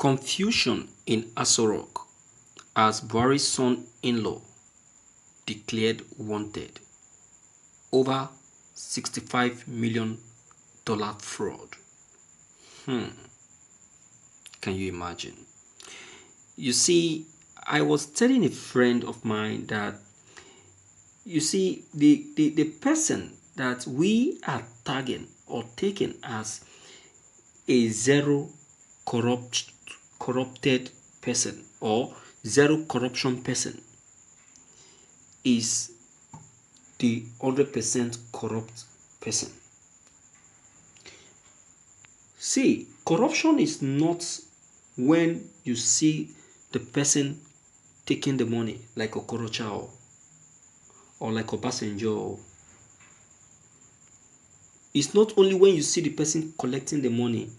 Confusion in Aso Rock as Buhari's son-in-law declared wanted over $65 million fraud. Can you imagine? You see, I was telling a friend of mine that, you see, the person that we are tagging or taking as a zero corrupted person or zero corruption person is the 100% corrupt person. See, corruption is not when you see the person taking the money like Okorocha or like Obasanjo. It's not only when you see the person collecting the money.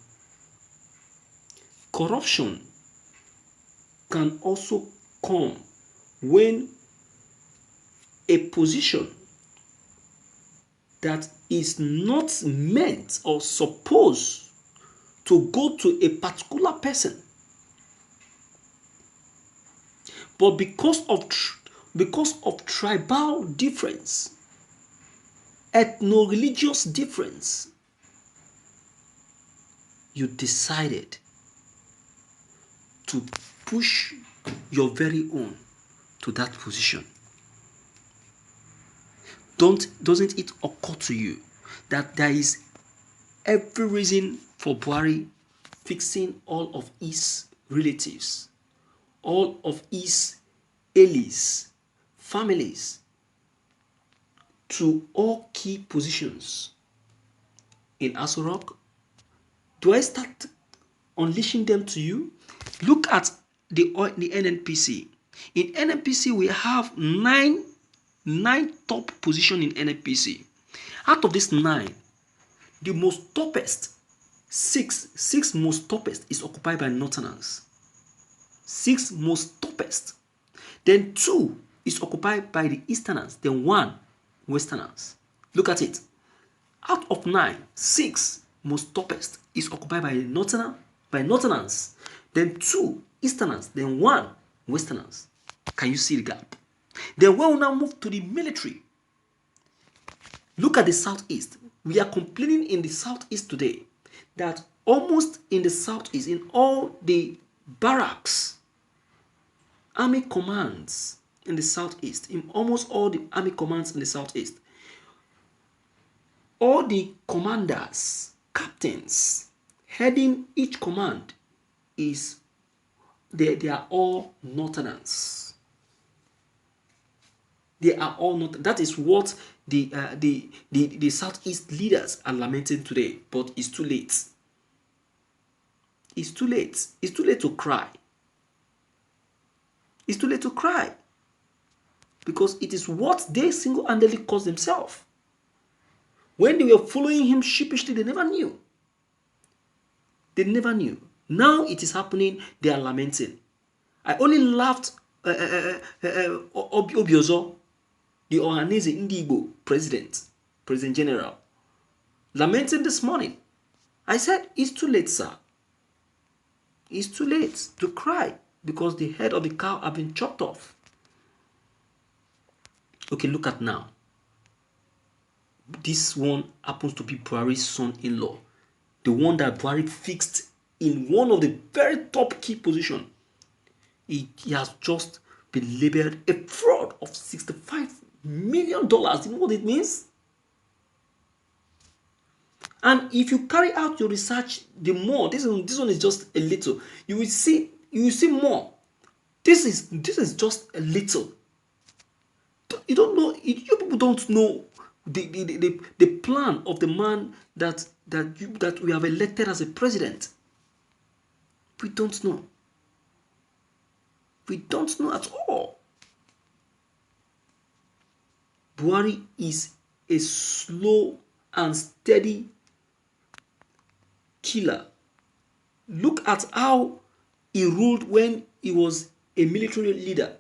Corruption can also come when a position that is not meant or supposed to go to a particular person, but because of tribal difference, ethno-religious difference, you decided to push your very own to that position. Doesn't it occur to you that there is every reason for Buhari fixing all of his relatives, all of his allies, families to all key positions in Aso Rock? Do I start unleashing them to you? Look at the NNPC. In NNPC, we have nine top position in NNPC. Out of this 9, the most toppest, six most toppest is occupied by Northerners. 6 most toppest. Then 2 is occupied by the Easterners. Then 1 Westerners. Look at it. Out of 9, 6 most toppest is occupied by Northerners. Then 2 Easterners. Then 1 Westerners. Can you see the gap? Then when we now move to the military, look at the Southeast. We are complaining in the Southeast today that almost in the Southeast, in all the barracks, army commands in the Southeast, in almost all the army commands in the Southeast, all the commanders, captains, heading each command they are all Northerners. They are all not. That is what the Southeast leaders are lamenting today. But it's too late. It's too late. It's too late to cry. It's too late to cry. Because it is what they single-handedly caused themselves. When they were following him sheepishly, they never knew. They never knew. Now it is happening. They are lamenting. I only laughed Obiozo, the Ohanese Indigo President General, lamenting this morning. I said, it's too late, sir. It's too late to cry because the head of the cow have been chopped off. Okay, look at now. This one happens to be Buhari's son-in-law, the one that Buhari fixed in one of the very top key positions. He has just been labeled a fraud of $65 million. You know what it means? And if you carry out your research, the more this one is just a little. You will see more. This is just a little. You don't know. You people don't know the plan of the man that we have elected as a president. We don't know. We don't know at all. Buhari is a slow and steady killer. Look at how he ruled when he was a military leader.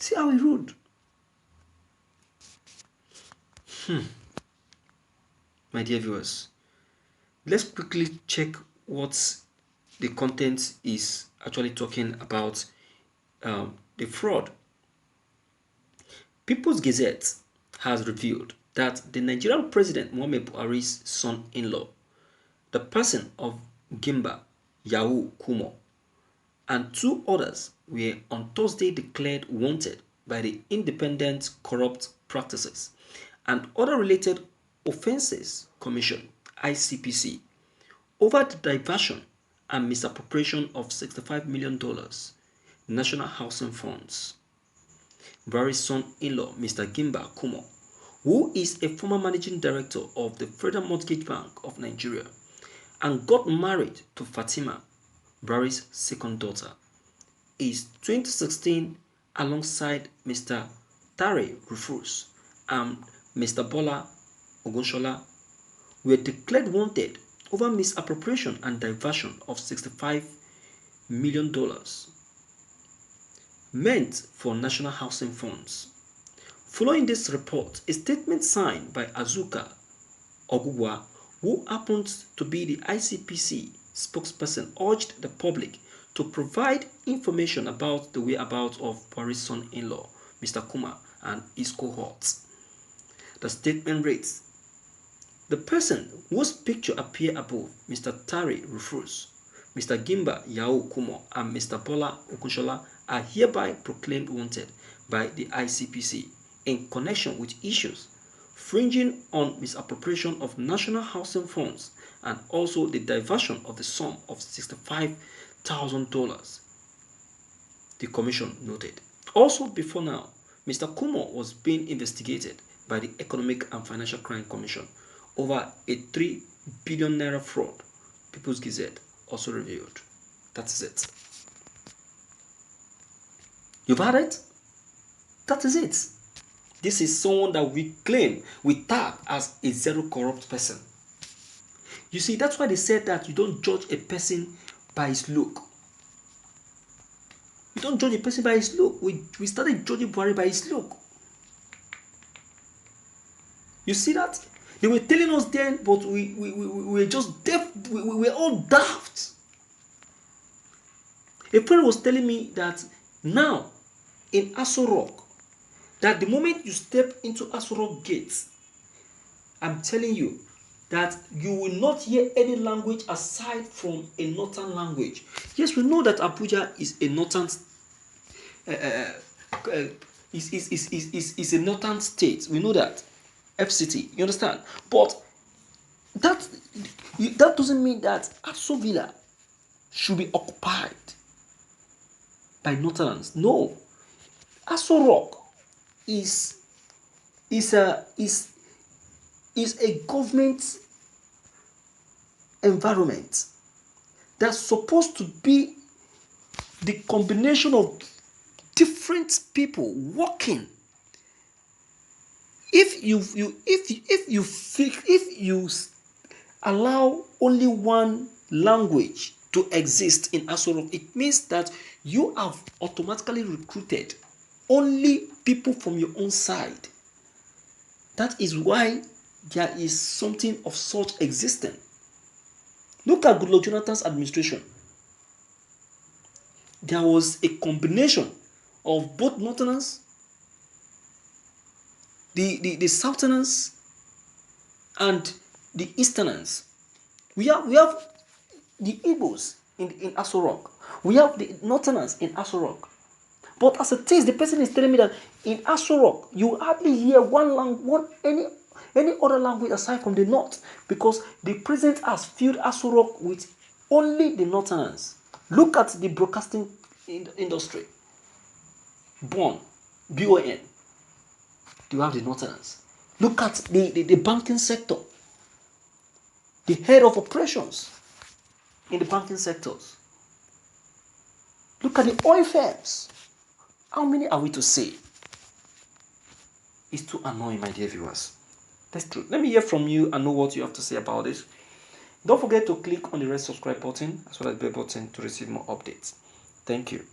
See how he ruled. My dear viewers, let's quickly check what the content is actually talking about, the fraud. People's Gazette has revealed that the Nigerian President Muhammad Buhari's son-in-law, the person of Gimba Yaukumo, and 2 others were on Thursday declared wanted by the Independent Corrupt Practices and Other Related Offences Commission (ICPC) over the diversion and misappropriation of $65 million national housing funds. Buhari's son-in-law, Mr. Gimba Kumo, who is a former managing director of the Federal Mortgage Bank of Nigeria and got married to Fatima, Buhari's second daughter, in 2016 alongside Mr. Tare Rufus and Mr. Bola Ogunshola, were declared wanted over misappropriation and diversion of $65 million meant for national housing funds. Following this report, a statement signed by Azuka Ogugwa, who happens to be the ICPC spokesperson, urged the public to provide information about the whereabouts of Buhari's son-in-law, Mr. Kuma, and his cohorts. The statement reads, "The person whose picture appear above, Mr. Tare Rufus, Mr. Gimba Yao Kumo, and Mr. Bola Okunshola, are hereby proclaimed wanted by the ICPC in connection with issues fringing on misappropriation of national housing funds and also the diversion of the sum of $65,000, the commission noted. Also, before now, Mr. Kumo was being investigated by the Economic and Financial Crime Commission over a 3 billion naira fraud, People's Gazette also revealed. That is it. You've heard it? That is it. This is someone that we claim, we tag as a zero corrupt person. You see, that's why they said that you don't judge a person by his look. You don't judge a person by his look. We started judging Buhari by his look. You see that? They were telling us then, but we were just deaf. We were all daft. A friend was telling me that now in Aso Rock, that the moment you step into Aso Rock gates, I'm telling you that you will not hear any language aside from a northern language. Yes, we know that Abuja is a northern is a northern state. We know that. FCT, you understand? But that doesn't mean that Aso Villa should be occupied by northerners. No. Aso Rock is a government environment that's supposed to be the combination of different people working. If you allow only one language to exist in Aso Rock, it means that you have automatically recruited only people from your own side. That is why there is something of such existing. Look at Goodluck Jonathan's administration. There was a combination of both northerners, the southerners, and the easterners. We have the Igbos in Aso Rock. We have the northerners in Aso Rock. But as it is, the person is telling me that in Aso Rock, you hardly hear any other language aside from the north, because the president has filled Aso Rock with only the northerners. Look at the broadcasting industry. BON. You have the northerners. Look at the banking sector. The head of operations in the banking sectors. Look at the oil firms. How many are we to say? It's too annoying, my dear viewers. That's true. Let me hear from you and know what you have to say about this. Don't forget to click on the red subscribe button as well as the bell button to receive more updates. Thank you.